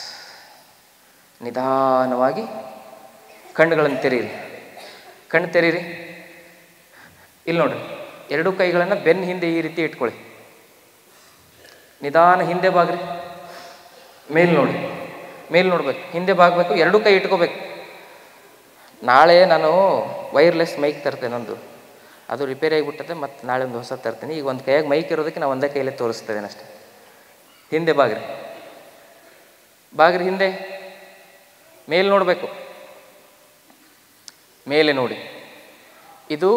ನಿಧಾನವಾಗಿ ಕಣ್ಣುಗಳನ್ನು ತೆರೀರಿ. ಕಣ್ಣು ತೆರೀರಿ. ಇಲ್ಲಿ ನೋಡ್ರಿ, 2 ಕೈಗಳನ್ನು ಬೆನ್ನ ಹಿಂದೆ ಈ ರೀತಿ ಇಟ್ಕೊಳ್ಳಿ. ನಿಧಾನ ಹಿಂದೆ ಬಾಗ್ರಿ. ಮೇಲೆ ನೋಡಿ, ಮೇಲೆ ನೋಡ್ಬೇಕು, ಹಿಂದೆ ಬಾಗಬೇಕು, 2 ಕೈ ಇಟ್ಕೋಬೇಕು. ನಾಳೆ ನಾನು ವೈರ್ಲೆಸ್ ಮೈಕ್ ತರ್ತೇನೆ. ಒಂದು ಅದು ರಿಪೇರಿ ಆಗಿಬಿಟ್ಟದೆ, ಮತ್ತು ನಾಳೆ ಒಂದು ಹೊಸ ತರ್ತೀನಿ. ಈಗ ಒಂದು ಕೈಯಾಗಿ ಮೈಕ್ ಇರೋದಕ್ಕೆ ನಾನು ಒಂದೇ ಕೈಯಲ್ಲೇ ತೋರಿಸ್ತೇನೆ ಅಷ್ಟೇ. ಹಿಂದೆ ಬಾಗ್ರಿ, ಬಾಗ್ರಿ ಹಿಂದೆ. ಮೇಲೆ ನೋಡಬೇಕು, ಮೇಲೆ ನೋಡಿ. ಇದು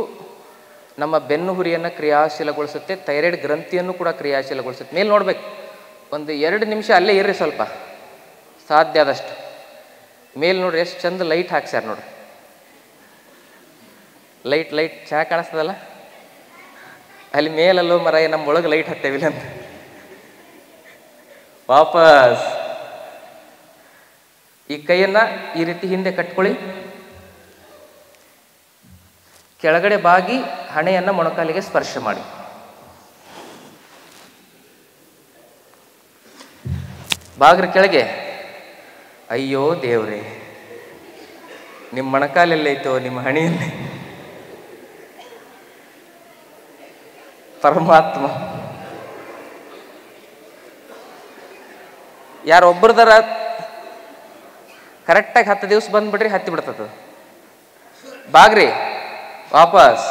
ನಮ್ಮ ಬೆನ್ನು ಹುರಿಯನ್ನು ಕ್ರಿಯಾಶೀಲಗೊಳಿಸುತ್ತೆ, ಥೈರಾಯ್ಡ್ ಗ್ರಂಥಿಯನ್ನು ಕೂಡ ಕ್ರಿಯಾಶೀಲಗೊಳಿಸುತ್ತೆ. ಮೇಲೆ ನೋಡ್ಬೇಕು. ಒಂದು 2 ನಿಮಿಷ ಅಲ್ಲೇ ಇರ್ರಿ, ಸ್ವಲ್ಪ ಸಾಧ್ಯ ಆದಷ್ಟು. ಮೇಲೆ ನೋಡ್ರಿ, ಎಷ್ಟು ಚಂದ ಲೈಟ್ ಹಾಕ್ಸ್ಯಾರ ನೋಡ್ರಿ. ಲೈಟ್ ಚೆನ್ನಾಗಿ ಕಾಣಿಸ್ತದಲ್ಲ. ಅಲ್ಲಿ ಮೇಲಲ್ಲೋ ಮರ ನಮ್ಮ ಒಳಗೆ ಲೈಟ್ ಹತ್ತೇವಿಲ್ಲ ಅಂತ. ವಾಪಸ್ ಈ ಕೈಯನ್ನು ಈ ರೀತಿ ಹಿಂದೆ ಕಟ್ಕೊಳ್ಳಿ. ಕೆಳಗಡೆ ಬಾಗಿ ಹಣೆಯನ್ನು ಮೊಣಕಾಲಿಗೆ ಸ್ಪರ್ಶ ಮಾಡಿ. ಬಾಗ್ರ ಕೆಳಗೆ. ಅಯ್ಯೋ ದೇವ್ರೆ, ನಿಮ್ಮ ಮೊಣಕಾಲೆಲ್ಲೈತೋ, ನಿಮ್ಮ ಹಣೆಯಲ್ಲಿ ಪರಮಾತ್ಮ. ಯಾರೊಬ್ಬರದಾರ ಕರೆಕ್ಟಾಗಿ 10 ದಿವಸ ಬಂದ್ಬಿಡ್ರಿ, ಹತ್ತಿ ಬಿಡ್ತದ. ಬಾಗ್ರಿ ವಾಪಸ್.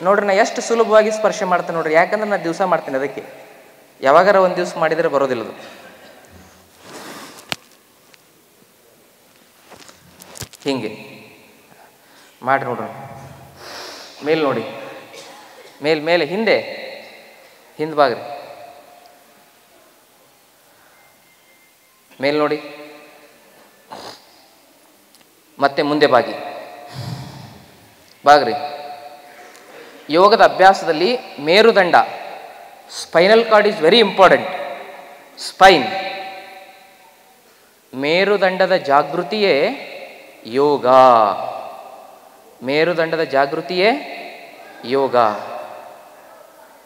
ನೋಡ್ರಿ, ನಾ ಎಷ್ಟು ಸುಲಭವಾಗಿ ಸ್ಪರ್ಶ ಮಾಡ್ತೇನೆ ನೋಡ್ರಿ, ಯಾಕಂದ್ರೆ ನಾ ದಿವಸ ಮಾಡ್ತೀನಿ. ಅದಕ್ಕೆ ಯಾವಾಗಾರ ಒಂದು ದಿವಸ ಮಾಡಿದರೆ ಬರೋದಿಲ್ಲದು. ಹಿಂಗೆ ಮಾಡ್ರಿ ನೋಡ್ರಿ. ಮೇಲೆ ನೋಡಿ, ಮೇಲೆ ಹಿಂದೆ ಬಾಗ್ರಿ. ಮೇಲೆ ನೋಡಿ, ಮತ್ತೆ ಮುಂದೆ ಬಾಗ್ರಿ. ಯೋಗದ ಅಭ್ಯಾಸದಲ್ಲಿ ಮೇರುದಂಡ, spinal cord is very important. Spine, ಮೇರುದಂಡದ ಜಾಗೃತಿಯೇ ಯೋಗ. ಮೇರುದಂಡದ ಜಾಗೃತಿಯೇ ಯೋಗ.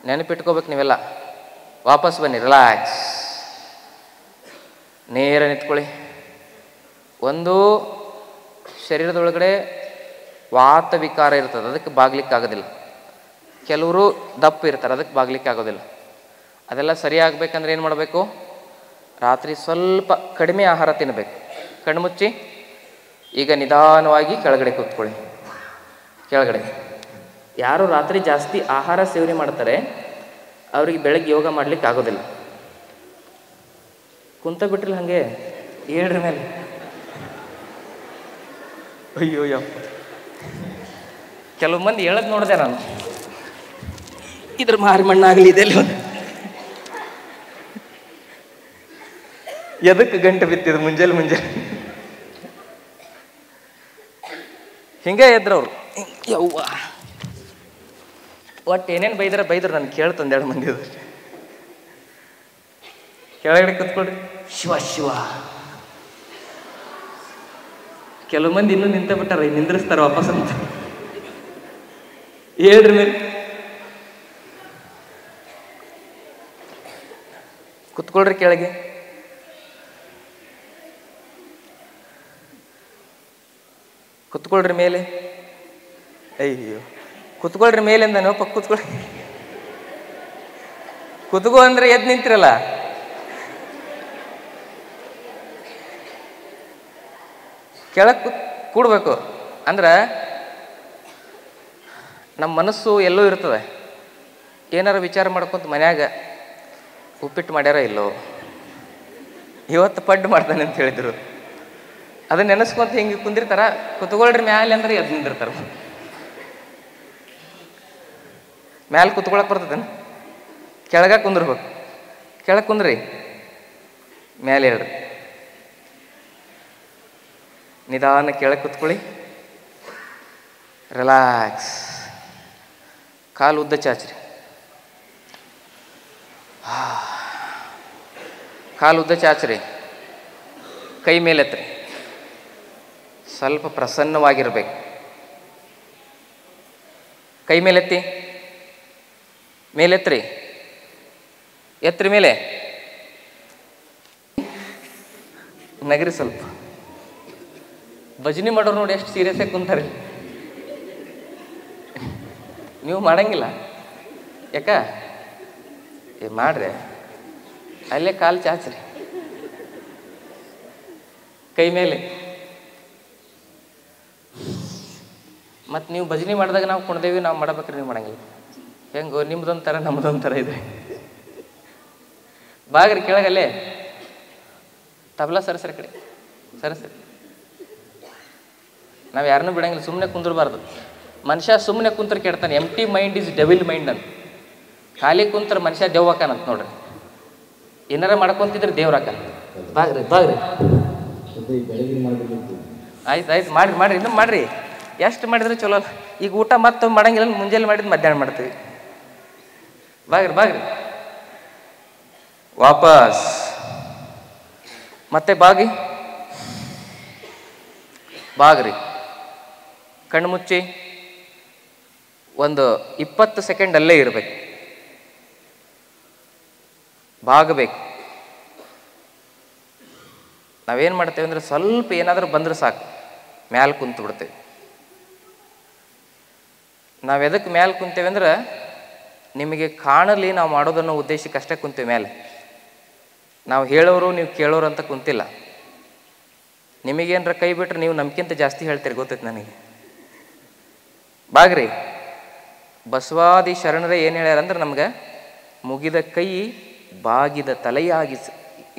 ನೆನಪಿಟ್ಕೋಬೇಕು ನೀವೆಲ್ಲ. ವಾಪಸ್ ಬನ್ನಿ, ರಿಲ್ಯಾಕ್ಸ್. ನೇರ ನಿಂತ್ಕೊಳ್ಳಿ. ಒಂದು ಶರೀರದೊಳಗಡೆ ವಾತ ವಿಕಾರ ಇರ್ತದೆ, ಅದಕ್ಕೆ ಬಾಗ್ಲಿಕ್ಕೆ ಆಗೋದಿಲ್ಲ. ಕೆಲವರು ದಪ್ಪ ಇರ್ತಾರೆ, ಅದಕ್ಕೆ ಬಾಗ್ಲಿಕ್ಕೆ ಆಗೋದಿಲ್ಲ. ಅದೆಲ್ಲ ಸರಿಯಾಗಬೇಕಂದ್ರೆ ಏನು ಮಾಡಬೇಕು? ರಾತ್ರಿ ಸ್ವಲ್ಪ ಕಡಿಮೆ ಆಹಾರ ತಿನ್ನಬೇಕು. ಕಣ್ಮುಚ್ಚಿ. ಈಗ ನಿಧಾನವಾಗಿ ಕೆಳಗಡೆ ಕೂತ್ಕೊಳ್ಳಿ. ಕೆಳಗಡೆ. ಯಾರು ರಾತ್ರಿ ಜಾಸ್ತಿ ಆಹಾರ ಸೇವನೆ ಮಾಡ್ತಾರೆ ಅವ್ರಿಗೆ ಬೆಳಗ್ಗೆ ಯೋಗ ಮಾಡ್ಲಿಕ್ಕೆ ಆಗೋದಿಲ್ಲ. ಕುಂತ ಬಿಟ್ರಿಲ್ಲ ಹಾಗೆ, ಹೇಳ್ರಿ ಮೇಲೆ. ಅಯ್ಯೋ ಯಪ್ಪ, ಕೆಲವು ಮಂದಿ ಹೇಳದ್ ನೋಡಿದೆ ನಾನು. ಇದ್ರ ಮಾರಿ ಮಣ್ಣಾಗಲಿ ಇದೆಲ್ಲ ಎದಕ್ಕೆ ಗಂಟೆ ಬಿತ್ತಿದ್ರು ಮುಂಜಾನೆ ಹಿಂಗೆ ಎದ್ರವ್ರು. ಯವ್ವ, ಒಟ್ಟು ಏನೇನು ಬೈದ್ರು ನಾನು ಕೇಳ್ತಂದೆರಡು ಮಂದಿ ಅದ. ಕೆಳಗಡೆ ಕೂತ್ಕೊಳ್ರಿ. ಶಿವ. ಕೆಲವು ಮಂದಿ ಇನ್ನೂ ನಿಂತ ಬಿಟ್ಟಾರ, ನಿಂದ್ರಿಸ್ತಾರ ವಾಪಸ್ ಅಂತ. ಹೇಳ್ರಿ ಮೇಲೆ. ಕುತ್ಕೊಳ್ರಿ ಕೆಳಗೆ. ಕುತ್ಕೊಳ್ರಿ ಮೇಲೆ. ಅಯ್ಯೋ, ಕುತ್ಕೊಳ್ರಿ ಮೇಲೆ ಅಂದ ನೋಪ. ಕುತ್ಕೊಳ್ರಿ. ಕುತ್ಕೋ ಅಂದ್ರೆ ಎದ್ದು ನಿಂತಿರಲ್ಲ. ಕೆಳಗೆ ಕೂಡ್ಬೇಕು. ಅಂದ್ರೆ ನಮ್ಮ ಮನಸ್ಸು ಎಲ್ಲೋ ಇರ್ತದೆ. ಏನಾರು ವಿಚಾರ ಮಾಡ್ಕೊಂತ ಮನ್ಯಾಗ ಉಪ್ಪಿಟ್ಟು ಮಾಡ್ಯಾರ ಇಲ್ಲೋ, ಇವತ್ತು ಪಡ್ಡು ಮಾಡ್ತಾನೆ ಅಂತ ಹೇಳಿದ್ರು, ಅದನ್ನ ನೆನೆಸ್ಕೊಂತ ಹಿಂಗೆ ಕುಂದಿರ್ತಾರ. ಕುತ್ಕೊಳ್ರಿ ಮ್ಯಾಲೆ ಅಂದ್ರೆ ಎದ್ದು ನಿಂದಿರ್ತಾರ. ಮ್ಯಾಲೆ ಕುತ್ಕೊಳಕ್ ಬರ್ತದೇನು? ಕೆಳಗ ಕುಂದಿರ್ಬೇಕು. ಕೆಳಗೆ ಕುಂದ್ರಿ, ಮ್ಯಾಲೆ ಹೇಳ್ರಿ. ನಿಧಾನ ಕೆಳಗೆ ಕುತ್ಕೊಳ್ಳಿ. ರಿಲ್ಯಾಕ್ಸ್. ಕಾಲು ಉದ್ದ ಚಾಚ್ರಿ. ಕಾಲು ಉದ್ದ ಚಾಚ್ರಿ. ಕೈ ಮೇಲೆತ್ರಿ. ಸ್ವಲ್ಪ ಪ್ರಸನ್ನವಾಗಿರ್ಬೇಕು. ಕೈ ಮೇಲೆತ್ತಿ. ಮೇಲೆತ್ರಿ. ಎತ್ರಿ ಮೇಲೆ. ನಗರಿ ಸ್ವಲ್ಪ. ಭಜನೆ ಮಾಡೋರು ನೋಡಿ ಎಷ್ಟು ಸೀರಿಯಸ್ ಆಗಿ ಕುಂತಾರೆ. ನೀವು ಮಾಡಂಗಿಲ್ಲ ಯಾಕ? ಮಾಡ್ರಿ. ಅಲ್ಲೇ ಕಾಲು ಚಾಚ್ರಿ. ಕೈ ಮೇಲೆ. ಮತ್ತು ನೀವು ಭಜನೆ ಮಾಡಿದಾಗ ನಾವು ಕುಣ್ದೇವಿ, ನಾವು ಮಾಡಬೇಕ್ರಿ, ನೀವು ಮಾಡಂಗಿಲ್ಲ. ಹೆಂಗೋ ನಿಮ್ದೊಂಥರ ನಮ್ದೊಂಥರ ಇದೆ. ಬಾಗ್ರಿ ಕೆಳಗಲ್ಲೇ. ತಬಲಾ ಸರಸರಿ ಕಡೆ ಸರಸರಿ. ನಾವು ಯಾರನ್ನೂ ಬಿಡಂಗಿಲ್ಲ, ಸುಮ್ಮನೆ ಕುಂದ್ರಬಾರ್ದು. ಮನುಷ್ಯ ಸುಮ್ಮನೆ ಕುಂತ್ರ ಕೆಡ್ತಾನೆ. ಎಂಟಿ ಮೈಂಡ್ ಈಸ್ ಡೆವಿಲ್ ಮೈಂಡ್ ಅಂತ. ಖಾಲಿ ಕುಂತ್ರ ಮನುಷ್ಯ ದೇವ್ವಾಕನಂತ ನೋಡ್ರಿ. ಏನಾರ ಮಾಡ್ಕೊಂತಿದ್ರೆ ದೇವ್ರಾಕಂತ. ಬಾಗ್ರಿ. ಆಯ್ತು ಮಾಡ್ರಿ. ಇನ್ನೂ ಮಾಡ್ರಿ. ಎಷ್ಟು ಮಾಡಿದ್ರೆ ಚಲೋ. ಈಗ ಊಟ ಮತ್ತೆ ಮಾಡಂಗಿಲ್ಲ, ಮುಂಜಾನೆ ಮಾಡಿದ್ದು ಮಧ್ಯಾಹ್ನ ಮಾಡ್ತೀವಿ. ಬಾಗ್ರಿ. ವಾಪಸ್ ಮತ್ತೆ ಬಾಗ್ರಿ. ಕಣ್ಣು ಮುಚ್ಚಿ ಒಂದು 20 ಸೆಕೆಂಡ್ ಅಲ್ಲೇ ಇರಬೇಕು. ಬಾಗಬೇಕು. ನಾವೇನು ಮಾಡ್ತೇವೆ ಅಂದರೆ ಸ್ವಲ್ಪ ಏನಾದರೂ ಬಂದರೆ ಸಾಕು ಮ್ಯಾಲೆ ಕುಂತು ಬಿಡ್ತೇವೆ. ನಾವು ಎದಕ್ಕೆ ಮ್ಯಾಲೆ ಕುಂತೇವೆ ಅಂದ್ರೆ ನಿಮಗೆ ಕಾಣಲಿ ನಾವು ಮಾಡೋದನ್ನೋ ಉದ್ದೇಶಕ್ಕೆ ಅಷ್ಟೇ ಕುಂತೀವಿ ಮೇಲೆ. ನಾವು ಹೇಳೋರು ನೀವು ಕೇಳೋರು ಅಂತ ಕುಂತಿಲ್ಲ. ನಿಮಗೇನರ ಕೈ ಬಿಟ್ರೆ ನೀವು ನಮ್ಗಿಂತ ಜಾಸ್ತಿ ಹೇಳ್ತೀರಿ, ಗೊತ್ತೈತೆ ನನಗೆ. ಬಾಗ್ರಿ, ಬಸವಾದಿ ಶರಣರೇ ಏನು ಹೇಳ್ಯಾರಂದ್ರೆ ನಮ್ಗೆ, ಮುಗಿದ ಕೈ ಬಾಗಿದ ತಲೆಯಾಗಿ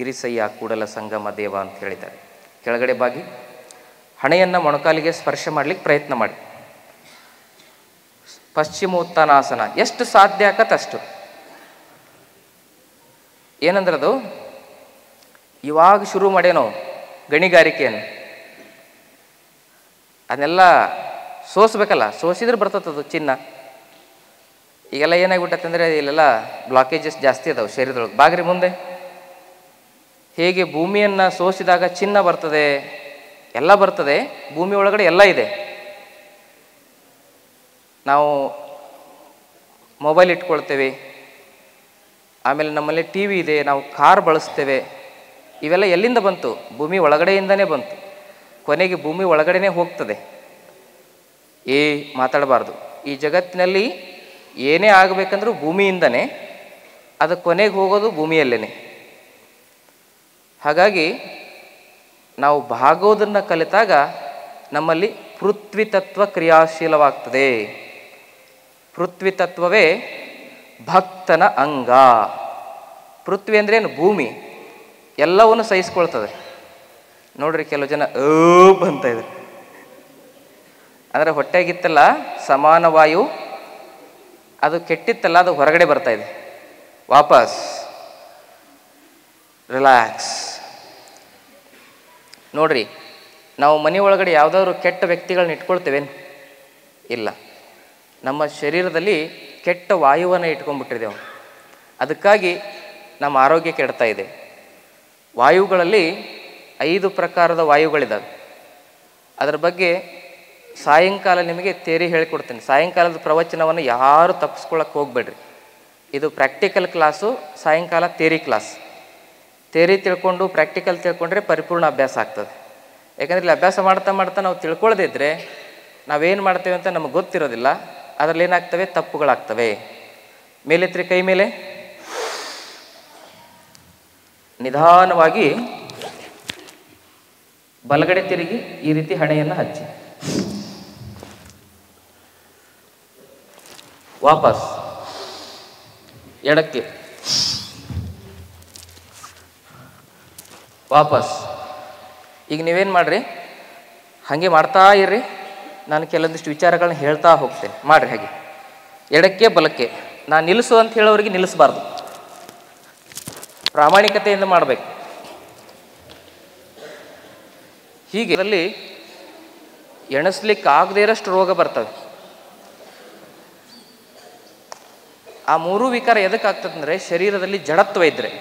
ಇರಿಸಯ್ಯ ಕೂಡಲ ಸಂಗಮ ದೇವ ಅಂತ ಹೇಳಿದ್ದಾರೆ. ಕೆಳಗಡೆ ಬಾಗಿ ಹಣೆಯನ್ನು ಮೊಣಕಾಲಿಗೆ ಸ್ಪರ್ಶ ಮಾಡ್ಲಿಕ್ಕೆ ಪ್ರಯತ್ನ ಮಾಡಿ. ಪಶ್ಚಿಮೋತ್ತಾನಾಸನ ಎಷ್ಟು ಸಾಧ್ಯ ಆಕತ್ತಷ್ಟು. ಏನಂದ್ರದು, ಇವಾಗ ಶುರು ಮಾಡೇನೋ ಗಣಿಗಾರಿಕೆಯನ್ನು, ಅದನ್ನೆಲ್ಲ ಸೋಸ್ಬೇಕಲ್ಲ, ಸೋಸಿದ್ರೆ ಬರ್ತದದು ಚಿನ್ನ. ಈಗೆಲ್ಲ ಏನಾಗ್ಬಿಟ್ಟಂದ್ರೆ ಇಲ್ಲೆಲ್ಲ ಬ್ಲಾಕೇಜಸ್ ಜಾಸ್ತಿ ಅದಾವೆ ಶರೀರದೊಳಗೆ. ಬಾಗ್ರಿ ಮುಂದೆ, ಹೇಗೆ ಭೂಮಿಯನ್ನು ಸೋಸಿದಾಗ ಚಿನ್ನ ಬರ್ತದೆ, ಎಲ್ಲ ಬರ್ತದೆ, ಭೂಮಿ ಒಳಗಡೆ ಎಲ್ಲ ಇದೆ. ನಾವು ಮೊಬೈಲ್ ಇಟ್ಕೊಳ್ತೇವೆ, ಆಮೇಲೆ ನಮ್ಮಲ್ಲಿ ಟಿ ವಿ ಇದೆ, ನಾವು ಕಾರ್ ಬಳಸ್ತೇವೆ. ಇವೆಲ್ಲ ಎಲ್ಲಿಂದ ಬಂತು? ಭೂಮಿ ಒಳಗಡೆಯಿಂದನೇ ಬಂತು. ಕೊನೆಗೆ ಭೂಮಿ ಒಳಗಡೆನೇ ಹೋಗ್ತದೆ. ಮಾತಾಡಬಾರ್ದು. ಈ ಜಗತ್ತಿನಲ್ಲಿ ಏನೇ ಆಗಬೇಕಂದ್ರೂ ಭೂಮಿಯಿಂದನೇ, ಅದು ಕೊನೆಗೆ ಹೋಗೋದು ಭೂಮಿಯಲ್ಲೇ. ಹಾಗಾಗಿ ನಾವು ಭಾಗೋದನ್ನು ಕಲಿತಾಗ ನಮ್ಮಲ್ಲಿ ಪೃಥ್ವಿ ತತ್ವ ಕ್ರಿಯಾಶೀಲವಾಗ್ತದೆ. ಪೃಥ್ವಿ ತತ್ವವೇ ಭಕ್ತನ ಅಂಗ. ಪೃಥ್ವಿ ಅಂದ್ರೇನು? ಭೂಮಿ. ಎಲ್ಲವನ್ನು ಸಹಿಸ್ಕೊಳ್ತದೆ. ನೋಡ್ರಿ, ಕೆಲವು ಜನ ಅಂತ ಇದ್ದಾರೆ. ಅಂದರೆ ಹೊಟ್ಟೆಗಿತ್ತಲ್ಲ ಸಮಾನ ವಾಯು, ಅದು ಕೆಟ್ಟಿತ್ತಲ್ಲ, ಅದು ಹೊರಗಡೆ ಬರ್ತಾ ಇದೆ. ವಾಪಸ್ ರಿಲ್ಯಾಕ್ಸ್. ನೋಡ್ರಿ, ನಾವು ಮನೆ ಒಳಗಡೆ ಯಾವುದಾದ್ರು ಕೆಟ್ಟ ವ್ಯಕ್ತಿಗಳನ್ನ ಇಟ್ಕೊಳ್ತೇವೇನು? ಇಲ್ಲ. ನಮ್ಮ ಶರೀರದಲ್ಲಿ ಕೆಟ್ಟ ವಾಯುವನ್ನು ಇಟ್ಕೊಂಡ್ಬಿಟ್ಟಿದ್ದೇವೆ. ಅದಕ್ಕಾಗಿ ನಮ್ಮ ಆರೋಗ್ಯ ಕೆಡ್ತಾ ಇದೆ. ವಾಯುಗಳಲ್ಲಿ 5 ಪ್ರಕಾರದ ವಾಯುಗಳಿದ್ದಾವೆ. ಅದರ ಬಗ್ಗೆ ಸಾಯಂಕಾಲ ನಿಮಗೆ ಥಿಯರಿ ಹೇಳಿಕೊಡ್ತೀನಿ. ಸಾಯಂಕಾಲದ ಪ್ರವಚನವನ್ನು ಯಾರು ತಪ್ಪಿಸ್ಕೊಳ್ಳೋಕೆ ಹೋಗ್ಬೇಡ್ರಿ. ಇದು ಪ್ರಾಕ್ಟಿಕಲ್ ಕ್ಲಾಸು, ಸಾಯಂಕಾಲ ಥಿಯರಿ ಕ್ಲಾಸ್. ಥಿಯರಿ ತಿಳ್ಕೊಂಡು ಪ್ರಾಕ್ಟಿಕಲ್ ತಿಳ್ಕೊಂಡ್ರೆ ಪರಿಪೂರ್ಣ ಅಭ್ಯಾಸ ಆಗ್ತದೆ. ಯಾಕಂದರೆ ಇಲ್ಲಿ ಅಭ್ಯಾಸ ಮಾಡ್ತಾ ಮಾಡ್ತಾ ನಾವು ತಿಳ್ಕೊಳ್ಳದೇ ಇದ್ದರೆ ನಾವೇನು ಮಾಡ್ತೇವೆ ಅಂತ ನಮಗೆ ಗೊತ್ತಿರೋದಿಲ್ಲ. ಅದರಲ್ಲಿ ಏನಾಗ್ತವೆ? ತಪ್ಪುಗಳಾಗ್ತವೆ. ಮೇಲೆತ್ರಿ, ಕೈ ಮೇಲೆ. ನಿಧಾನವಾಗಿ ಬಲಗಡೆ ತಿರುಗಿ ಈ ರೀತಿ ಹಣೆಯನ್ನು ಹಚ್ಚಿ, ವಾಪಸ್ ಎಡಕ್ಕೆ, ವಾಪಸ್. ಈಗ ನೀವೇನು ಮಾಡ್ರಿ, ಹಾಗೆ ಮಾಡ್ತಾ ಇರ್ರಿ. ನಾನು ಕೆಲವೊಂದಿಷ್ಟು ವಿಚಾರಗಳನ್ನ ಹೇಳ್ತಾ ಹೋಗ್ತೇನೆ, ಮಾಡ್ರಿ ಹಾಗೆ. ಎಡಕ್ಕೆ ಬಲಕ್ಕೆ. ನಾನು ನಿಲ್ಲಿಸು ಅಂತ ಹೇಳೋರಿಗೆ ನಿಲ್ಲಿಸಬಾರ್ದು, ಪ್ರಾಮಾಣಿಕತೆಯಿಂದ ಮಾಡಬೇಕು. ಹೀಗೆ ಇದರಲ್ಲಿ ಎಣಿಸ್ಲಿಕ್ಕೆ ಆಗದೇ ಇರೋಷ್ಟು ರೋಗ ಬರ್ತವೆ. ಆ 3 ವಿಕಾರ ಎದಕ್ಕಾಗ್ತದಂದರೆ ಶರೀರದಲ್ಲಿ ಜಡತ್ವ ಇದ್ದರೆ.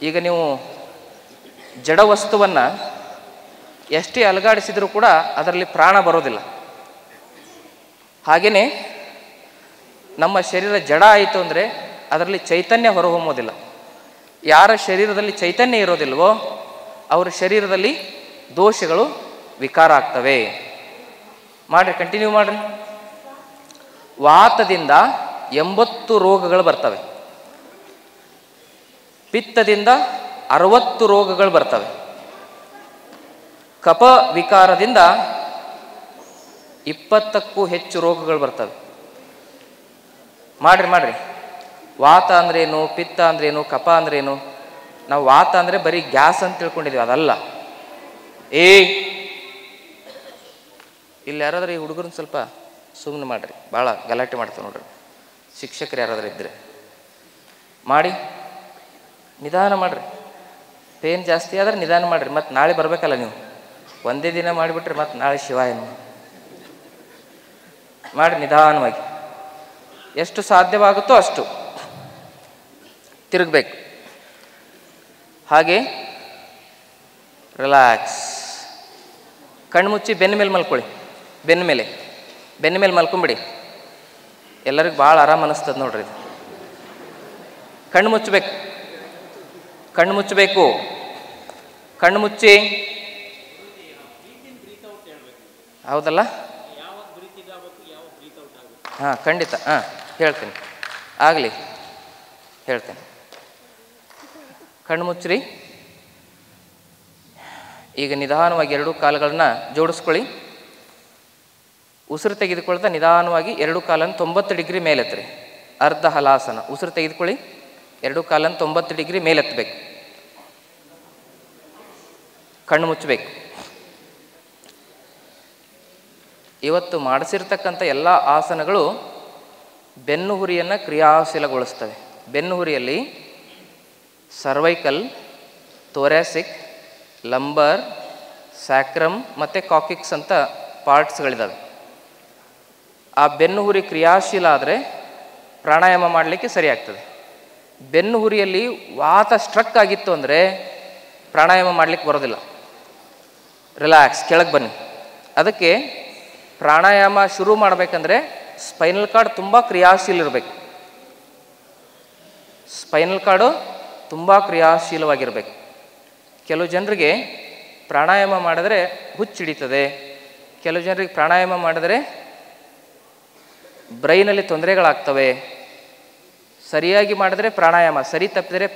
ಈಗ ನೀವು ಜಡ ವಸ್ತುವನ್ನು ಎಷ್ಟೇ ಅಲುಗಾಡಿಸಿದರೂ ಕೂಡ ಅದರಲ್ಲಿ ಪ್ರಾಣ ಬರೋದಿಲ್ಲ. ಹಾಗೆಯೇ ನಮ್ಮ ಶರೀರ ಜಡ ಆಯಿತು ಅಂದರೆ ಅದರಲ್ಲಿ ಚೈತನ್ಯ ಹೊರಹೊಮ್ಮೋದಿಲ್ಲ. ಯಾರ ಶರೀರದಲ್ಲಿ ಚೈತನ್ಯ ಇರೋದಿಲ್ವೋ ಅವರ ಶರೀರದಲ್ಲಿ ದೋಷಗಳು ವಿಕಾರ ಆಗ್ತವೆ. ಮಾಡಿರಿ, ಕಂಟಿನ್ಯೂ ಮಾಡಿರಿ. ವಾತದಿಂದ 80 ರೋಗಗಳು ಬರ್ತವೆ. ಪಿತ್ತದಿಂದ 60 ರೋಗಗಳು ಬರ್ತವೆ. ಕಫ ವಿಕಾರದಿಂದ 20ಕ್ಕೂ ಹೆಚ್ಚು ರೋಗಗಳು ಬರ್ತವೆ. ಮಾಡ್ರಿ. ವಾತ ಅಂದ್ರೇನು, ಪಿತ್ತ ಅಂದ್ರೇನು, ಕಫ ಅಂದ್ರೇನು? ನಾವು ವಾತ ಅಂದರೆ ಬರೀ ಗ್ಯಾಸ್ ಅಂತ ತಿಳ್ಕೊಂಡಿದ್ದೀವಿ, ಅದಲ್ಲ. ಇಲ್ಲಿ ಯಾರಾದ್ರೂ ಈ ಹುಡುಗರನ್ನ ಸ್ವಲ್ಪ ಸುಮ್ಮನೆ ಮಾಡ್ರಿ, ಭಾಳ ಗಲಾಟೆ ಮಾಡ್ತಾವೆ ನೋಡ್ರಿ. ಶಿಕ್ಷಕರು ಯಾರಾದ್ರೂ ಇದ್ದರೆ ಮಾಡಿ, ನಿಧಾನ ಮಾಡಿರಿ. ಪೇನ್ ಜಾಸ್ತಿ ಆದರೆ ನಿಧಾನ ಮಾಡಿರಿ. ಮತ್ತು ನಾಳೆ ಬರಬೇಕಲ್ಲ ನೀವು. ಒಂದೇ ದಿನ ಮಾಡಿಬಿಟ್ರೆ ಮತ್ತು ನಾಳೆ ಶಿವಾಯನು ಮಾಡಿ. ನಿಧಾನವಾಗಿ ಎಷ್ಟು ಸಾಧ್ಯವಾಗುತ್ತೋ ಅಷ್ಟು ತಿರುಗಬೇಕು. ಹಾಗೆ ರಿಲ್ಯಾಕ್ಸ್. ಕಣ್ಣು ಮುಚ್ಚಿ ಬೆನ್ನ ಮೇಲೆ ಮಲ್ಕೊಳ್ಳಿ. ಬೆನ್ನ ಮೇಲೆ ಮಲ್ಕೊಂಬಿಡಿ. ಎಲ್ಲರಿಗೂ ಭಾಳ ಆರಾಮ ಅನ್ನಿಸ್ತದೆ ನೋಡ್ರಿ. ಇದು ಕಣ್ಣು ಮುಚ್ಚಬೇಕು. ಕಣ್ಣು ಮುಚ್ಚಿ. ಹೌದಲ್ಲ? ಹಾಂ ಖಂಡಿತ, ಹಾಂ ಹೇಳ್ತೀನಿ, ಆಗಲಿ ಹೇಳ್ತೇನೆ. ಕಣ್ಣು ಮುಚ್ಚ್ರಿ. ಈಗ ನಿಧಾನವಾಗಿ ಎರಡೂ ಕಾಲುಗಳನ್ನ ಜೋಡಿಸ್ಕೊಳ್ಳಿ. ಉಸಿರು ತೆಗೆದುಕೊಳ್ತಾ ನಿಧಾನವಾಗಿ ಎರಡೂ ಕಾಲನ್ನು 90 ಡಿಗ್ರಿ ಮೇಲೆತ್ತರಿ. ಅರ್ಧ ಹಲಾಸನ. ಉಸಿರು ತೆಗೆದುಕೊಳ್ಳಿ, ಎರಡೂ ಕಾಲನ್ನು 90 ಡಿಗ್ರಿ ಮೇಲೆತ್ತಬೇಕು. ಕಣ್ಣು ಮುಚ್ಚಬೇಕು. ಇವತ್ತು ಮಾಡಿಸಿರ್ತಕ್ಕಂಥ ಎಲ್ಲ ಆಸನಗಳು ಬೆನ್ನು ಹುರಿಯನ್ನು ಕ್ರಿಯಾಶೀಲಗೊಳಿಸ್ತವೆ. ಬೆನ್ನು ಹುರಿಯಲ್ಲಿ ಸರ್ವೈಕಲ್, ಥೊರ್ಯಾಸಿಕ್, ಲಂಬರ್, ಸ್ಯಾಕ್ರಮ್ ಮತ್ತು ಕಾಕಿಕ್ಸ್ ಅಂತ ಪಾರ್ಟ್ಸ್ಗಳಿದ್ದಾವೆ. ಆ ಬೆನ್ನು ಹುರಿ ಕ್ರಿಯಾಶೀಲ ಆದರೆ ಪ್ರಾಣಾಯಾಮ ಮಾಡಲಿಕ್ಕೆ ಸರಿ ಆಗ್ತದೆ. ಬೆನ್ನು ಹುರಿಯಲ್ಲಿ ವಾತ ಸ್ಟ್ರಕ್ ಆಗಿತ್ತು ಅಂದರೆ ಪ್ರಾಣಾಯಾಮ ಮಾಡಲಿಕ್ಕೆ ಬರೋದಿಲ್ಲ. ರಿಲ್ಯಾಕ್ಸ್, ಕೆಳಗೆ ಬನ್ನಿ. ಅದಕ್ಕೆ ಪ್ರಾಣಾಯಾಮ ಶುರು ಮಾಡಬೇಕಂದ್ರೆ ಸ್ಪೈನಲ್ ಕಾರ್ಡ್ ತುಂಬ ಕ್ರಿಯಾಶೀಲ ಇರಬೇಕು. ಸ್ಪೈನಲ್ ಕಾರ್ಡು ತುಂಬ ಕ್ರಿಯಾಶೀಲವಾಗಿರಬೇಕು. ಕೆಲವು ಜನರಿಗೆ ಪ್ರಾಣಾಯಾಮ ಮಾಡಿದ್ರೆ ಹುಚ್ಚಿಡಿತದೆ, ಕೆಲವು ಜನರಿಗೆ ಪ್ರಾಣಾಯಾಮ ಮಾಡಿದ್ರೆ ಬ್ರೈನಲ್ಲಿ ತೊಂದರೆಗಳಾಗ್ತವೆ. ಸರಿಯಾಗಿ ಮಾಡಿದ್ರೆ ಪ್ರಾಣಾಯಾಮ, ಸರಿ ತಪ್ಪಿದರೆ